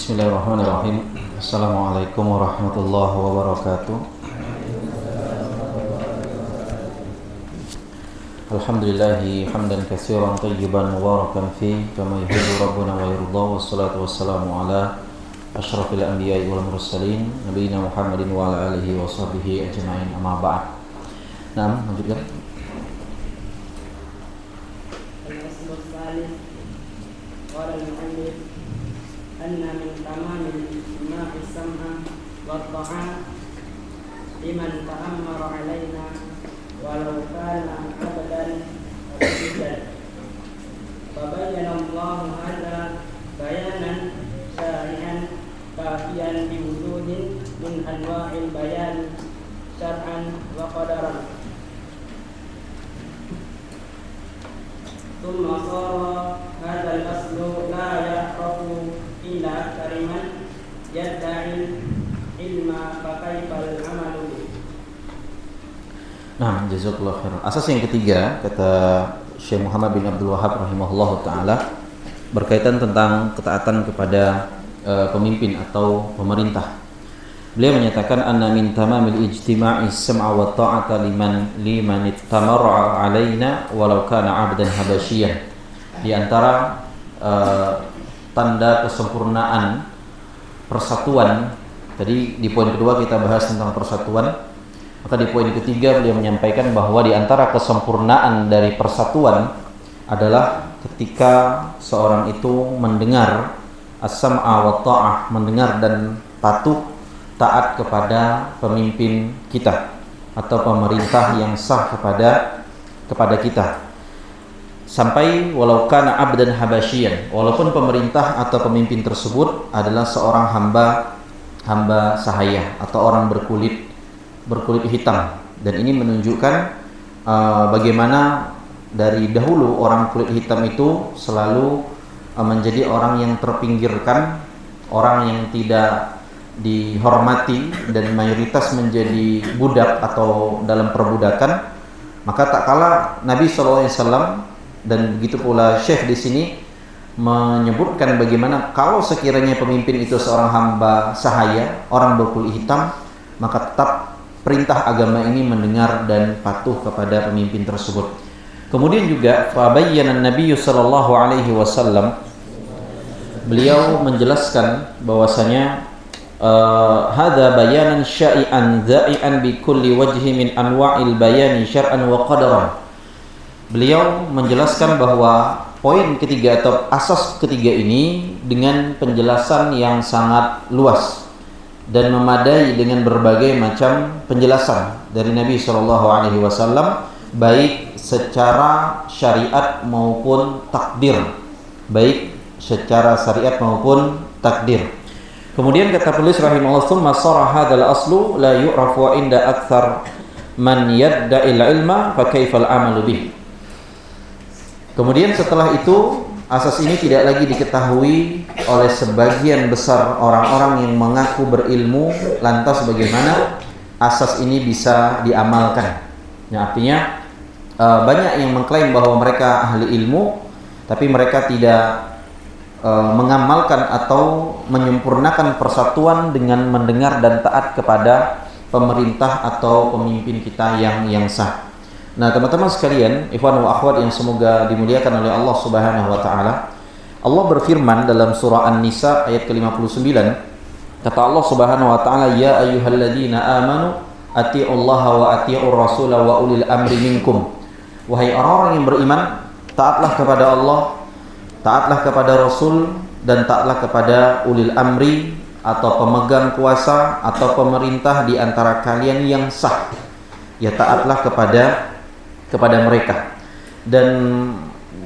Bismillahirrahmanirrahim. Assalamualaikum warahmatullahi wabarakatuh. Alhamdulillahi hamdan katsiran thayyiban mubarakan fi kama yuhibbu rabbuna wa yarda, wassalatu wassalamu ala asyrafil anbiya'i wal mursalin nabiyina Muhammadin wa ala alihi wa sahbihi ajma'in, amma ba'd. Nah, lanjutkan. أن من تمام ما في السمع والطاعة لمن تأمر علينا ولو كان عبدا رشيدا فبين الله هذا بيانا شارحا كافيا بوجود من أنواع البيان شرعا وقدرا ثم صار هذا الأصل لا يعرف إلا أكثر من يدعي العلم فكيف العمل به. Nah, jazakallahu khairan. Asas yang ketiga, kata Syekh Muhammad bin Abdul Wahhab rahimahullahu taala, berkaitan tentang ketaatan kepada pemimpin atau pemerintah. Beliau menyatakan anna min tamamil ijtima'i sam'a wa ta'ata liman ittamara 'alaina walau kana 'abdan habasyian. Di antara tanda kesempurnaan persatuan, tadi di poin kedua kita bahas tentang persatuan, maka di poin ketiga beliau menyampaikan bahwa di antara kesempurnaan dari persatuan adalah ketika seorang itu mendengar as-sam'a wa ta'ah, mendengar dan patuh taat kepada pemimpin kita atau pemerintah yang sah kepada kita, sampai walau kana abdan habasyian, walaupun pemerintah atau pemimpin tersebut adalah seorang hamba sahaya atau orang berkulit hitam. Dan ini menunjukkan bagaimana dari dahulu orang kulit hitam itu selalu menjadi orang yang terpinggirkan, orang yang tidak dihormati dan mayoritas menjadi budak atau dalam perbudakan. Maka tak kala Nabi SAW dan begitu pula Syekh di sini menyebutkan bagaimana kalau sekiranya pemimpin itu seorang hamba sahaya, orang berkulit hitam, maka tetap perintah agama ini mendengar dan patuh kepada pemimpin tersebut. Kemudian juga fabayyana Nabi sallallahu alaihi wasallam, beliau menjelaskan bahwasanya hadza bayanan syai'an dha'ian bi kulli wajhi min anwa'il bayani syar'an wa qadaran. Beliau menjelaskan bahwa poin ketiga atau asas ketiga ini dengan penjelasan yang sangat luas dan memadai dengan berbagai macam penjelasan dari Nabi sallallahu alaihi wasallam, baik secara syariat maupun takdir, Kemudian kata penulis rahimahullah, "Tsumma sara hadzal aslu la yu'rafu inda aktsar man yadda'il ilma fa kaifal amalu bih." Kemudian setelah itu asas ini tidak lagi diketahui oleh sebagian besar orang-orang yang mengaku berilmu, lantas bagaimana asas ini bisa diamalkan? Ya, artinya banyak yang mengklaim bahwa mereka ahli ilmu, tapi mereka tidak mengamalkan atau menyempurnakan persatuan dengan mendengar dan taat kepada pemerintah atau pemimpin kita yang sah. Nah, teman-teman sekalian, ikhwan wa akhwat yang semoga dimuliakan oleh Allah Subhanahu wa taala, Allah berfirman dalam surah An-Nisa ayat ke-59, kata Allah Subhanahu wa taala, "Ya ayyuhalladzina amanu atti'ullaha wa atti'ur rasula wa ulil amri minkum." Wahai orang-orang yang beriman, taatlah kepada Allah, taatlah kepada Rasul, dan taatlah kepada ulil amri atau pemegang kuasa atau pemerintah di antara kalian yang sah. Ya, taatlah kepada mereka. Dan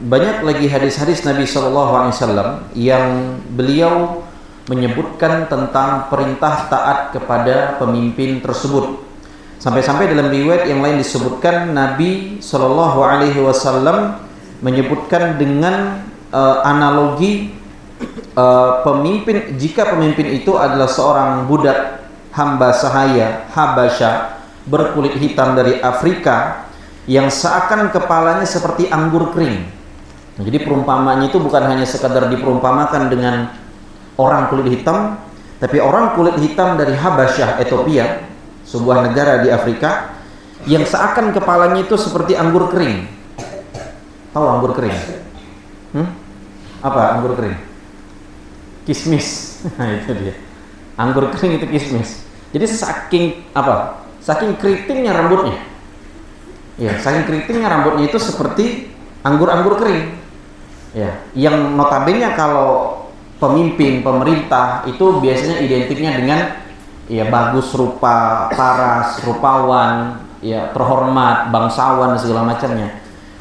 banyak lagi hadis-hadis Nabi SAW yang beliau menyebutkan tentang perintah taat kepada pemimpin tersebut. Sampai-sampai dalam riwayat yang lain disebutkan Nabi SAW menyebutkan dengan analogi pemimpin, jika pemimpin itu adalah seorang budak hamba sahaya Habasya berkulit hitam dari Afrika yang seakan kepalanya seperti anggur kering. Nah, jadi perumpamaannya itu bukan hanya sekadar diperumpamakan dengan orang kulit hitam, tapi orang kulit hitam dari Habasyah, Ethiopia, sebuah negara di Afrika, yang seakan kepalanya itu seperti anggur kering. Tahu anggur kering? Apa anggur kering? Kismis. Nah, itu dia. Anggur kering itu kismis. Jadi saking keritingnya rambutnya. Ya, saking keritingnya rambutnya itu seperti anggur-anggur kering. Ya, yang notabene kalau pemimpin pemerintah itu biasanya identiknya dengan ya bagus rupa, paras, rupawan, ya terhormat, bangsawan dan segala macamnya.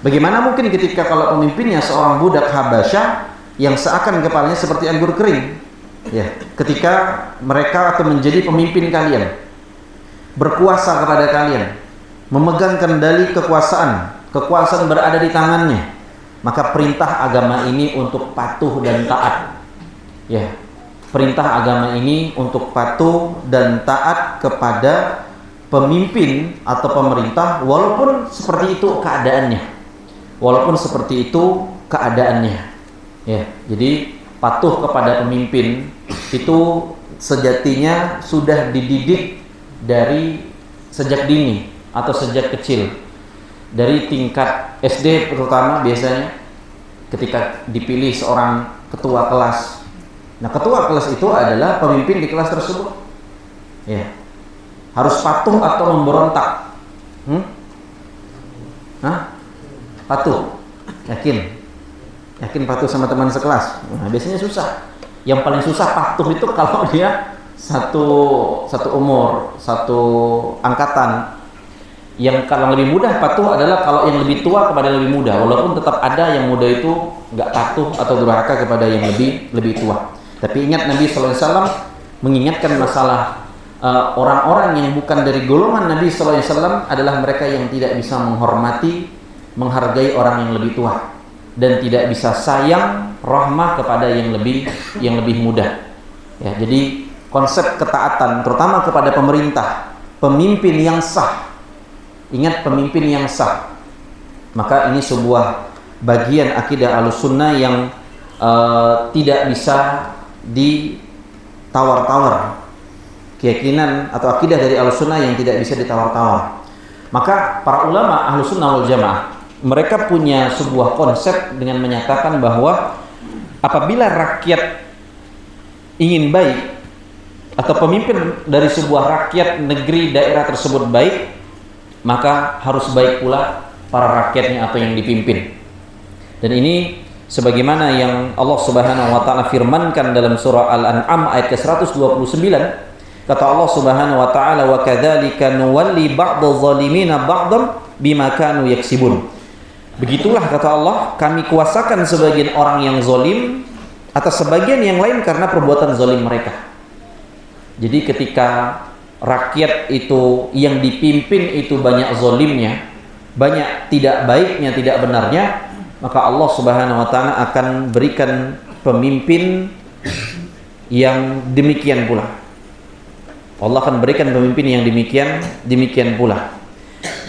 Bagaimana mungkin ketika kalau pemimpinnya seorang budak Habasyah yang seakan kepalanya seperti anggur kering? Ya, ketika mereka akan menjadi pemimpin kalian, berkuasa kepada kalian, memegang kendali kekuasaan berada di tangannya, maka perintah agama ini untuk patuh dan taat. Ya, perintah agama ini untuk patuh dan taat kepada pemimpin atau pemerintah walaupun seperti itu keadaannya. Ya, jadi patuh kepada pemimpin itu sejatinya sudah dididik dari sejak dini atau sejak kecil. Dari tingkat SD terutama biasanya ketika dipilih seorang ketua kelas. Nah, ketua kelas itu adalah pemimpin di kelas tersebut. Ya. Harus patuh atau memberontak? Patuh. Yakin patuh sama teman sekelas? Nah, biasanya susah. Yang paling susah patuh itu kalau dia satu umur, satu angkatan. Yang kalau lebih mudah patuh adalah kalau yang lebih tua kepada yang lebih muda, walaupun tetap ada yang muda itu nggak patuh atau durhaka kepada yang lebih tua. Tapi ingat Nabi SAW mengingatkan masalah orang-orang yang bukan dari golongan Nabi SAW adalah mereka yang tidak bisa menghormati, menghargai orang yang lebih tua dan tidak bisa sayang, rahmah kepada yang lebih muda. Ya, jadi konsep ketaatan terutama kepada pemerintah, pemimpin yang sah. Ingat, pemimpin yang sah. Maka ini sebuah bagian akidah Ahlussunnah yang tidak bisa ditawar-tawar. Keyakinan atau akidah dari Ahlussunnah yang tidak bisa ditawar-tawar. Maka para ulama Ahlussunnah wal Jamaah mereka punya sebuah konsep dengan menyatakan bahwa apabila rakyat ingin baik atau pemimpin dari sebuah rakyat, negeri, daerah tersebut baik, maka harus baik pula para rakyatnya atau yang dipimpin. Dan ini sebagaimana yang Allah Subhanahu wa taala firmankan dalam surah Al-An'am ayat ke-129, kata Allah Subhanahu wa taala, wa kadzalika nuwalli ba'dadh zalimina ba'dhan bima kanu yaksibun. Begitulah kata Allah, kami kuasakan sebagian orang yang zalim atas sebagian yang lain karena perbuatan zalim mereka. Jadi ketika rakyat itu yang dipimpin itu banyak zalimnya, banyak tidak baiknya, tidak benarnya, maka Allah Subhanahu wa taala akan berikan pemimpin yang demikian pula. Allah akan berikan pemimpin yang demikian pula.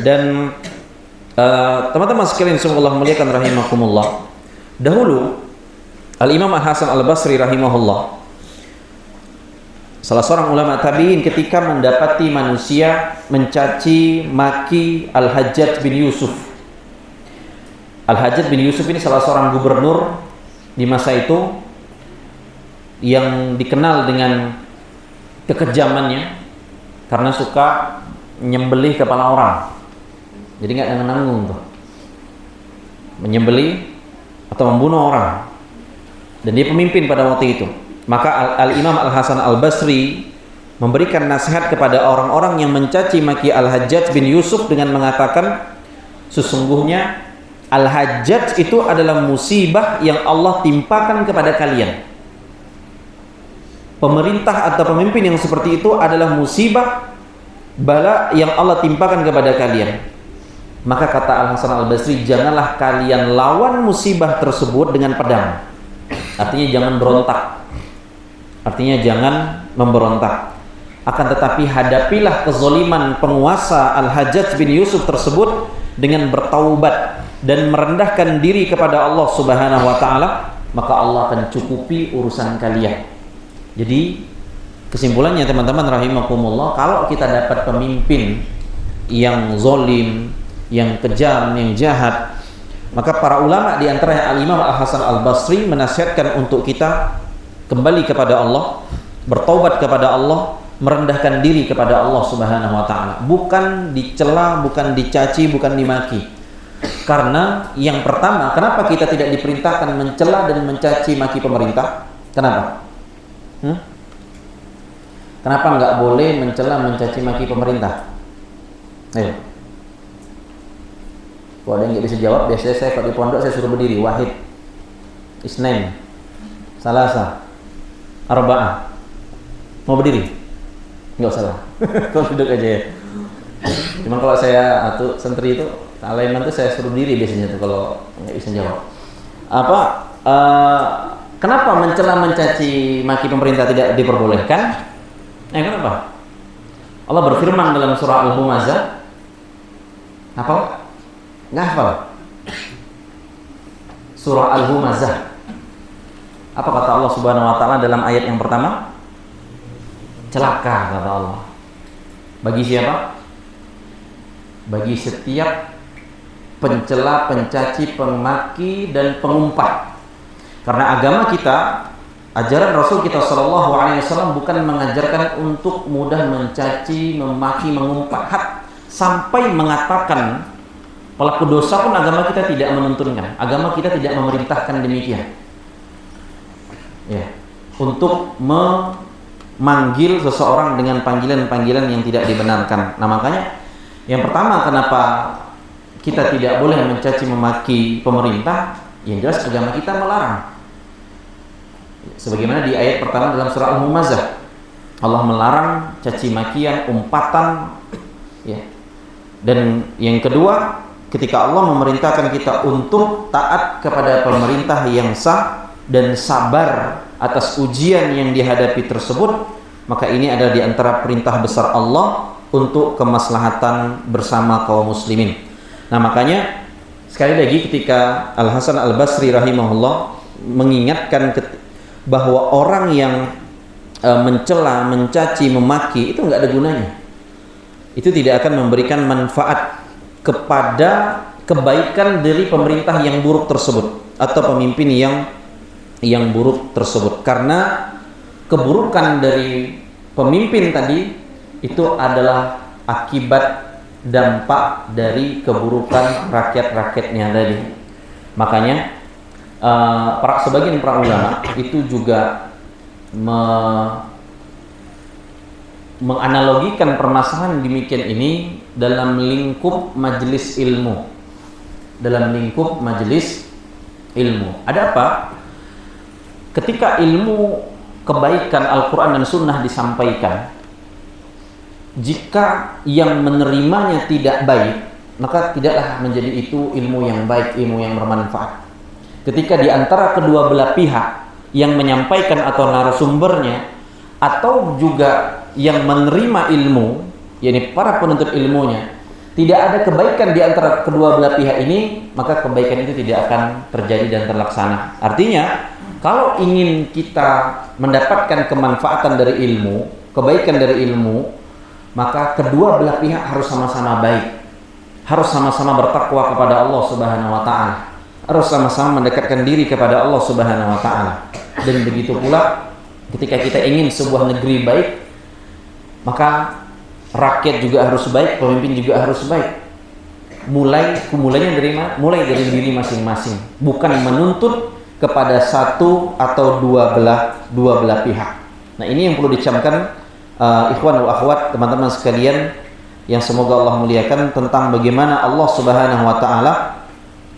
Dan teman-teman sekalian semoga Allah muliakan rahimakumullah. Dahulu Al-Imam Al-Hasan Al-Basri rahimahullah, salah seorang ulama tabi'in, ketika mendapati manusia mencaci maki Al-Hajjaj bin Yusuf. Al-Hajjaj bin Yusuf ini salah seorang gubernur di masa itu yang dikenal dengan kekejamannya karena suka nyembelih kepala orang. Jadi nggak nanggung tuh, menyembelih atau membunuh orang. Dan dia pemimpin pada waktu itu. Maka Al-Imam Al-Hasan Al-Basri memberikan nasihat kepada orang-orang yang mencaci maki Al-Hajjaj bin Yusuf dengan mengatakan, sesungguhnya Al-Hajjaj itu adalah musibah yang Allah timpakan kepada kalian. Pemerintah atau pemimpin yang seperti itu adalah musibah, bala yang Allah timpakan kepada kalian. Maka kata Al-Hasan Al-Basri, janganlah kalian lawan musibah tersebut dengan pedang. Artinya jangan berontak. Artinya jangan memberontak. Akan tetapi hadapilah kezaliman penguasa Al-Hajjaj bin Yusuf tersebut dengan bertaubat dan merendahkan diri kepada Allah Subhanahu wa taala, maka Allah akan cukupi urusan kalian. Jadi kesimpulannya teman-teman rahimakumullah, kalau kita dapat pemimpin yang zolim, yang kejam, yang jahat, maka para ulama di antaranya Al-Imam Al-Hasan Al-Basri menasihatkan untuk kita kembali kepada Allah, bertaubat kepada Allah, merendahkan diri kepada Allah Subhanahu wa taala. Bukan dicela, bukan dicaci, bukan dimaki. Karena yang pertama, kenapa kita tidak diperintahkan mencela dan mencaci maki pemerintah? Kenapa? Kenapa nggak boleh mencela mencaci maki pemerintah? Ayo. Kalau ada yang nggak bisa jawab, biasanya saya kalau di pondok saya suruh berdiri. Wahid, Isnain, Salasa, Arba'ah. Mau berdiri? Nggak usah lah. Kalau duduk aja ya. Cuman kalau saya atau santri itu, alaiman itu saya suruh berdiri biasanya tuh kalau nggak bisa jawab. Kenapa mencela mencaci maki pemerintah tidak diperbolehkan? Kenapa? Allah berfirman dalam surah Al-Humazah. Hafal? Nggak hafal? Surah Al-Humazah. Apa kata Allah Subhanahu wa taala dalam ayat yang pertama? Celaka, kata Allah. Bagi siapa? Bagi setiap pencela, pencaci, pemaki dan pengumpat. Karena agama kita, ajaran Rasul kita Shallallahu Alaihi Wasallam bukan mengajarkan untuk mudah mencaci, memaki, mengumpat, sampai mengatakan pelaku dosa pun agama kita tidak menuntunkan. Agama kita tidak memerintahkan demikian. Ya, untuk memanggil seseorang dengan panggilan-panggilan yang tidak dibenarkan. Nah makanya yang pertama kenapa kita tidak boleh mencaci, memaki pemerintah? Yang jelas agama kita melarang. Sebagaimana di ayat pertama dalam surah Al-Humazah, Allah melarang caci makian, umpatan, ya. Dan yang kedua, ketika Allah memerintahkan kita untuk taat kepada pemerintah yang sah dan sabar atas ujian yang dihadapi tersebut, maka ini adalah di antara perintah besar Allah untuk kemaslahatan bersama kaum muslimin. Nah makanya sekali lagi ketika Al-Hasan Al-Basri rahimahullah mengingatkan bahwa orang yang mencela, mencaci, memaki itu nggak ada gunanya. Itu tidak akan memberikan manfaat kepada kebaikan dari pemerintah yang buruk tersebut atau pemimpin yang buruk tersebut. Karena keburukan dari pemimpin tadi itu adalah akibat dampak dari keburukan rakyat-rakyatnya tadi. Makanya sebagian para ulama itu juga menganalogikan permasalahan demikian ini dalam lingkup majelis ilmu. Dalam lingkup majelis ilmu. Ada apa? Ketika ilmu kebaikan Al-Quran dan Sunnah disampaikan, jika yang menerimanya tidak baik, maka tidaklah menjadi itu ilmu yang baik, ilmu yang bermanfaat. Ketika di antara kedua belah pihak yang menyampaikan atau narasumbernya atau juga yang menerima ilmu, yakni para penuntut ilmunya, tidak ada kebaikan di antara kedua belah pihak ini, maka kebaikan itu tidak akan terjadi dan terlaksana. Artinya, kalau ingin kita mendapatkan kemanfaatan dari ilmu, kebaikan dari ilmu, maka kedua belah pihak harus sama-sama baik, harus sama-sama bertakwa kepada Allah Subhanahu wa taala, harus sama-sama mendekatkan diri kepada Allah Subhanahu wa taala. Dan begitu pula ketika kita ingin sebuah negeri baik, maka rakyat juga harus baik, pemimpin juga harus baik. Mulainya dari mana? Mulai dari diri masing-masing, bukan menuntut kepada satu atau dua belah pihak. Nah, ini yang perlu dicamkan ikhwan wa akhwat, teman-teman sekalian yang semoga Allah muliakan, tentang bagaimana Allah Subhanahu wa taala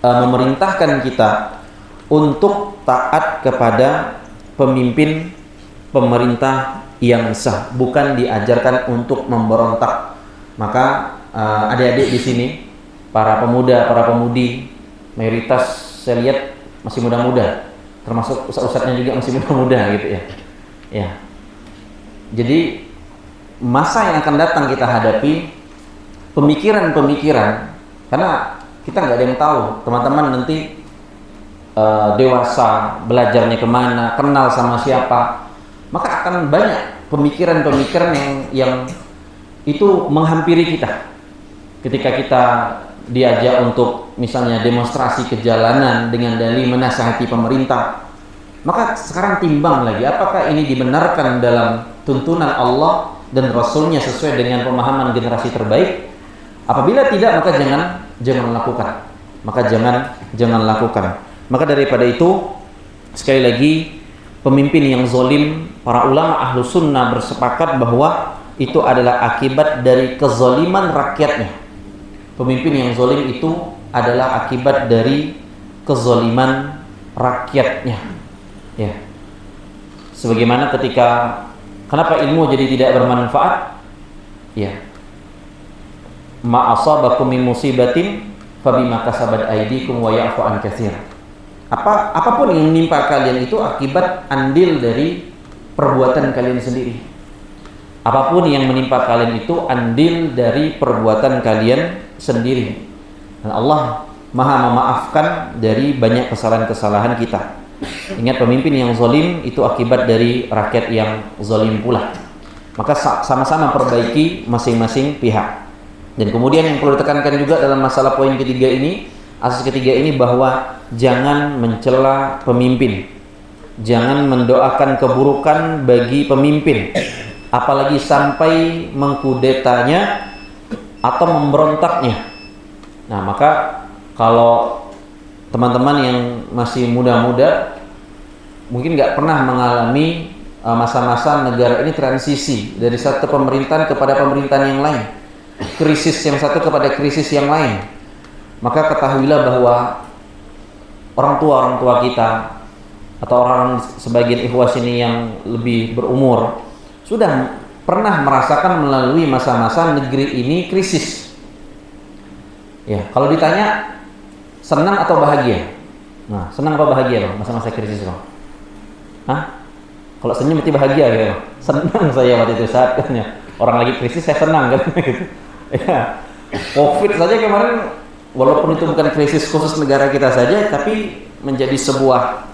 memerintahkan kita untuk taat kepada pemimpin pemerintah yang sah, bukan diajarkan untuk memberontak. Maka adik-adik di sini, para pemuda, para pemudi, mayoritas saya lihat masih muda-muda, termasuk ustaz-ustaznya juga masih muda-muda gitu ya. Ya. Jadi masa yang akan datang kita hadapi pemikiran-pemikiran, karena kita nggak ada yang tahu teman-teman nanti dewasa, belajarnya kemana, kenal sama siapa. maka akan banyak pemikiran-pemikiran yang itu menghampiri kita. Ketika kita diajak untuk misalnya demonstrasi ke jalanan dengan dalih menasihati pemerintah, maka sekarang timbang lagi, apakah ini dibenarkan dalam tuntunan Allah dan Rasulnya sesuai dengan pemahaman generasi terbaik? Apabila tidak, maka jangan lakukan. Maka jangan lakukan. Maka daripada itu, sekali lagi, pemimpin yang zalim, para ulama ahlu sunnah bersepakat bahwa itu adalah akibat dari kezaliman rakyatnya. Pemimpin yang zalim itu adalah akibat dari kezaliman rakyatnya. Ya. Sebagaimana kenapa ilmu jadi tidak bermanfaat? Ya. Ma asabakum min musibatin fabima kasabat aydikum wa ya'fu an katsir. Apapun yang menimpa kalian itu akibat andil dari perbuatan kalian sendiri. Apapun yang menimpa kalian itu andil dari perbuatan kalian sendiri. Dan Allah Maha memaafkan dari banyak kesalahan-kesalahan kita. Ingat, pemimpin yang zalim itu akibat dari rakyat yang zalim pula. Maka sama-sama perbaiki masing-masing pihak. Dan kemudian yang perlu ditekankan juga dalam masalah poin ketiga ini, asas ketiga ini, bahwa jangan mencela pemimpin, jangan mendoakan keburukan bagi pemimpin, apalagi sampai mengkudetanya atau memberontaknya. Nah, maka kalau teman-teman yang masih muda-muda mungkin nggak pernah mengalami masa-masa negara ini transisi dari satu pemerintahan kepada pemerintahan yang lain, krisis yang satu kepada krisis yang lain, maka ketahuilah bahwa orang tua kita atau orang sebagian ikhwas ini yang lebih berumur sudah pernah merasakan melalui masa-masa negeri ini krisis. Ya, kalau ditanya senang atau bahagia? Nah, senang apa bahagia loh masa-masa krisis loh? Hah? Kalau senyum berarti bahagia ya. Senang saya waktu itu saatnya. Orang lagi krisis saya senang kan gitu. Ya. Covid saja kemarin, walaupun itu bukan krisis khusus negara kita saja, tapi menjadi sebuah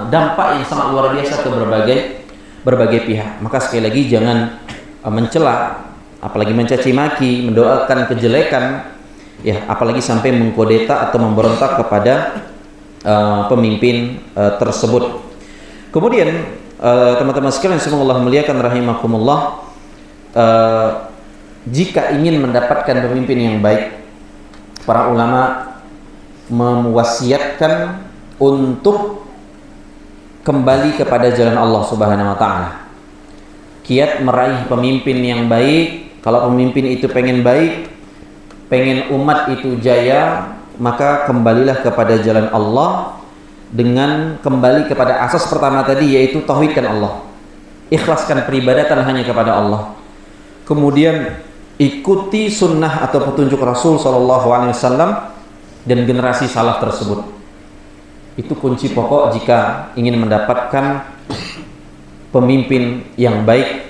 dampak yang sangat luar biasa ke berbagai pihak. Maka sekali lagi jangan mencela, apalagi mencaci maki, mendoakan kejelekan, ya, apalagi sampai mengkudeta atau memberontak kepada pemimpin tersebut. Kemudian teman-teman sekalian, semoga Allah muliakan rahimakumullah, jika ingin mendapatkan pemimpin yang baik, para ulama mewasiatkan untuk kembali kepada jalan Allah Subhanahu wa taala. Kiat meraih pemimpin yang baik, kalau pemimpin itu pengen baik, pengen umat itu jaya, maka kembalilah kepada jalan Allah dengan kembali kepada asas pertama tadi, yaitu tauhidkan Allah, ikhlaskan peribadatan hanya kepada Allah, kemudian ikuti sunnah atau petunjuk Rasul SAW dan generasi salaf tersebut. Itu kunci pokok jika ingin mendapatkan pemimpin yang baik.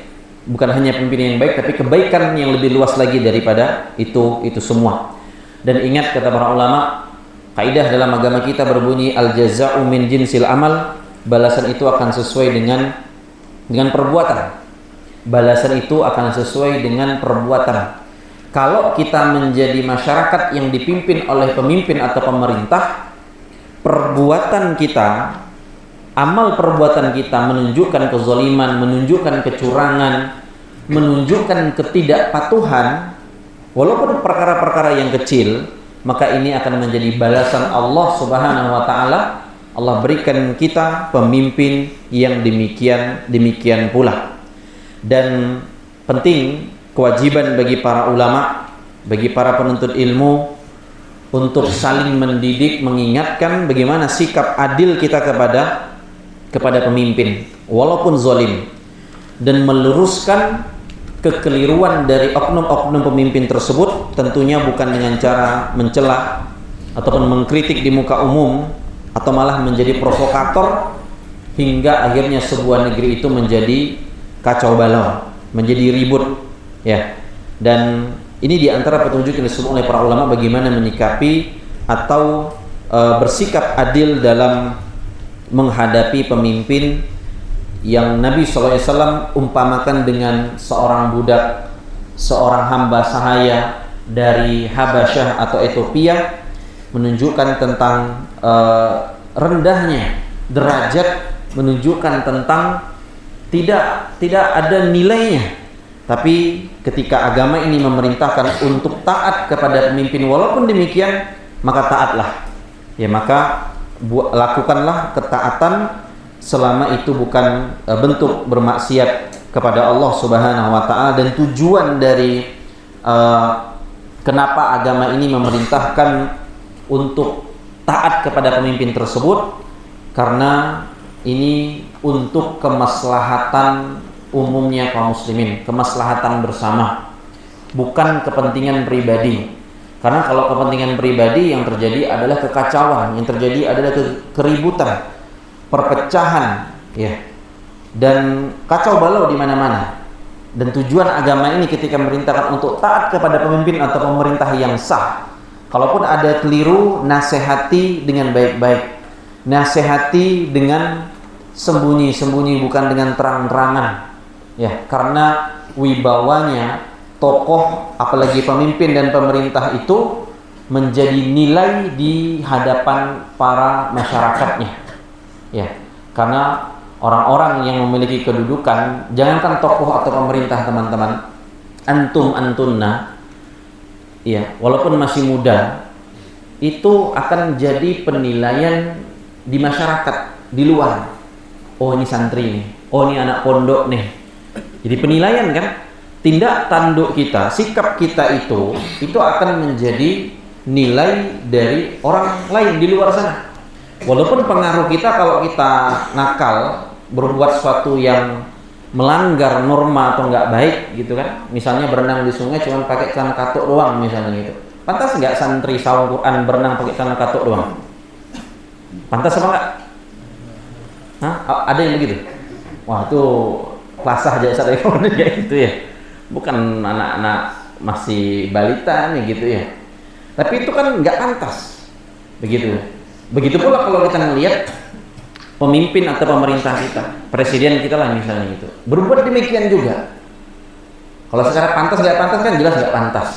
Bukan hanya pemimpin yang baik, tapi kebaikan yang lebih luas lagi daripada itu semua. Dan ingat, kata para ulama, kaidah dalam agama kita berbunyi al-jaza'u min jinsil amal, balasan itu akan sesuai dengan perbuatan. Balasan itu akan sesuai dengan perbuatan. Kalau kita menjadi masyarakat yang dipimpin oleh pemimpin atau pemerintah, perbuatan kita, amal perbuatan kita menunjukkan kezaliman, menunjukkan kecurangan, menunjukkan ketidakpatuhan, walaupun perkara-perkara yang kecil, maka ini akan menjadi balasan Allah Subhanahu wa taala. Allah berikan kita pemimpin yang demikian pula. Dan penting, kewajiban bagi para ulama, bagi para penuntut ilmu untuk saling mendidik, mengingatkan bagaimana sikap adil kita kepada pemimpin walaupun zalim, dan meluruskan kekeliruan dari oknum-oknum pemimpin tersebut, tentunya bukan dengan cara mencela ataupun mengkritik di muka umum atau malah menjadi provokator hingga akhirnya sebuah negeri itu menjadi kacau balau, menjadi ribut, ya. Dan ini diantara petunjuk yang disebut oleh para ulama bagaimana menyikapi atau bersikap adil dalam menghadapi pemimpin yang Nabi SAW umpamakan dengan seorang budak, seorang hamba sahaya dari Habasyah atau Ethiopia, menunjukkan tentang rendahnya derajat, menunjukkan tentang tidak ada nilainya. Tapi ketika agama ini memerintahkan untuk taat kepada pemimpin, walaupun demikian, maka taatlah. Ya, maka lakukanlah ketaatan selama itu bukan bentuk bermaksiat kepada Allah Subhanahu wa taala. Dan tujuan dari kenapa agama ini memerintahkan untuk taat kepada pemimpin tersebut, karena ini untuk kemaslahatan umumnya kaum muslimin, kemaslahatan bersama, bukan kepentingan pribadi. Karena kalau kepentingan pribadi, yang terjadi adalah kekacauan, yang terjadi adalah keributan, perpecahan, ya, dan kacau balau di mana-mana. Dan tujuan agama ini ketika memerintahkan untuk taat kepada pemimpin atau pemerintah yang sah, kalaupun ada keliru, nasihati dengan baik-baik, nasihati dengan sembunyi-sembunyi, bukan dengan terang-terangan. Ya, karena wibawanya tokoh, apalagi pemimpin dan pemerintah itu menjadi nilai di hadapan para masyarakatnya. Ya, karena orang-orang yang memiliki kedudukan, jangankan tokoh atau pemerintah, teman-teman, antunna, ya, walaupun masih muda, itu akan jadi penilaian di masyarakat, di luar. Oh, ini santri nih, oh ini anak pondok nih. Jadi penilaian kan, tindak tanduk kita, sikap kita itu akan menjadi nilai dari orang lain di luar sana. Walaupun pengaruh kita kalau kita nakal, berbuat sesuatu yang melanggar norma atau nggak baik gitu kan, misalnya berenang di sungai cuma pakai celana katuk doang misalnya gitu, pantas nggak santri sawung Quran berenang pakai celana katuk doang? Pantas apa nggak? Hah? Ada yang begitu? Wah, itu kelasah aja saya kayak gitu ya, bukan anak-anak masih balita nih gitu ya. Tapi itu kan nggak pantas begitu. Begitu pula kalau kita melihat pemimpin atau pemerintah kita, presiden kita lah misalnya gitu, berbuat demikian juga. Kalau secara pantas nggak pantas kan jelas nggak pantas,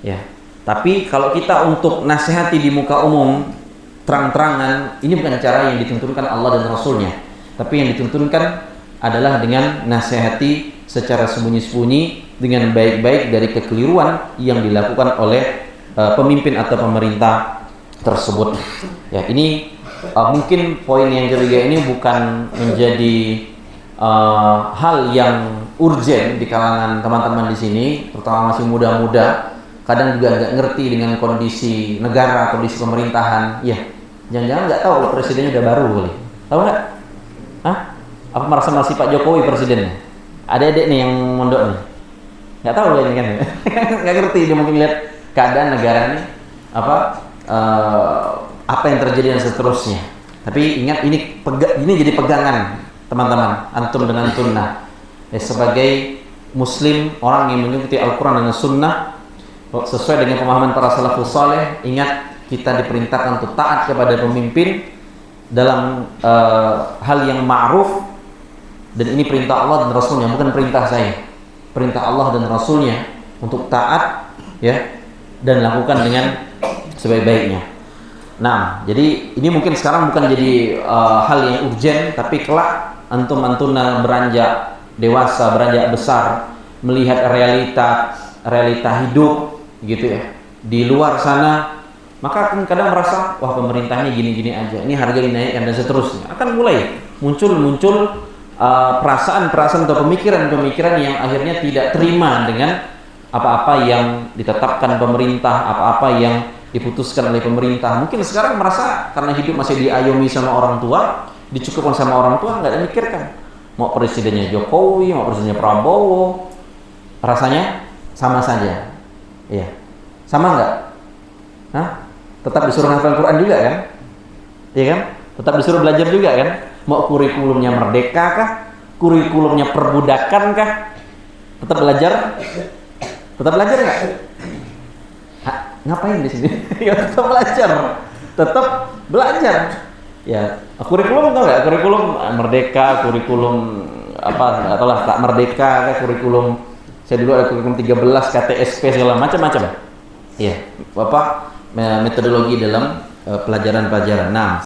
ya. Tapi kalau kita untuk nasihati di muka umum terang-terangan, ini bukan cara yang dituntunkan Allah dan Rasulnya, tapi yang dituntunkan adalah dengan nasihati secara sembunyi-sembunyi dengan baik-baik dari kekeliruan yang dilakukan oleh pemimpin atau pemerintah tersebut. Ya, ini mungkin poin yang ketiga ini bukan menjadi hal yang urgen di kalangan teman-teman di sini, terutama masih muda-muda. Kadang juga nggak ngerti dengan kondisi negara, kondisi pemerintahan. Ya, jangan-jangan nggak tahu kalau presidennya udah baru boleh. Tahu nggak? Hah? Apa merasa masih Pak Jokowi presidennya? Adik-adik nih yang mondok nih, nggak tahu ini kan? Nggak ngerti, dia mungkin lihat keadaan negara ini apa yang terjadi dan seterusnya. Tapi ingat, ini jadi pegangan teman-teman, antum dan antunna. Sebagai muslim, orang yang mengikuti Al-Quran dan Sunnah sesuai dengan pemahaman para salafus saleh, ingat kita diperintahkan untuk taat kepada pemimpin dalam hal yang ma'ruf. Dan ini perintah Allah dan Rasulnya, bukan perintah saya. Perintah Allah dan Rasulnya untuk taat, ya, dan lakukan dengan sebaik-baiknya. Nah, jadi ini mungkin sekarang bukan jadi hal yang urgen, tapi kelak antum-antuna beranjak dewasa, beranjak besar, melihat realita hidup gitu ya di luar sana, maka akan kadang merasa, wah pemerintahnya gini-gini aja, ini harga dinaikkan dan seterusnya. Akan mulai muncul perasaan-perasaan atau pemikiran-pemikiran yang akhirnya tidak terima dengan apa-apa yang ditetapkan pemerintah, apa-apa yang diputuskan oleh pemerintah. Mungkin sekarang merasa karena hidup masih diayomi sama orang tua, dicukupkan sama orang tua, nggak ada mikirkan mau presidennya Jokowi, mau presidennya Prabowo, rasanya sama saja. Iya, sama nggak? Hah? Tetap disuruh hafal Quran juga kan? Iya kan? Tetap disuruh belajar juga kan? Mau kurikulumnya merdeka kah? Kurikulumnya perbudakan kah? Tetap belajar? Tetap belajar nggak? Ngapain di sini? Ya tetap belajar. Tetap belajar. Ya, kurikulum tau nggak? Kurikulum merdeka, kurikulum apa? Atau lah tak merdeka, kayak kurikulum. Saya dulu ada kurikulum 13, KTSP segala macam-macam. Iya, Bapak metodologi dalam pelajaran-pelajaran. Nah,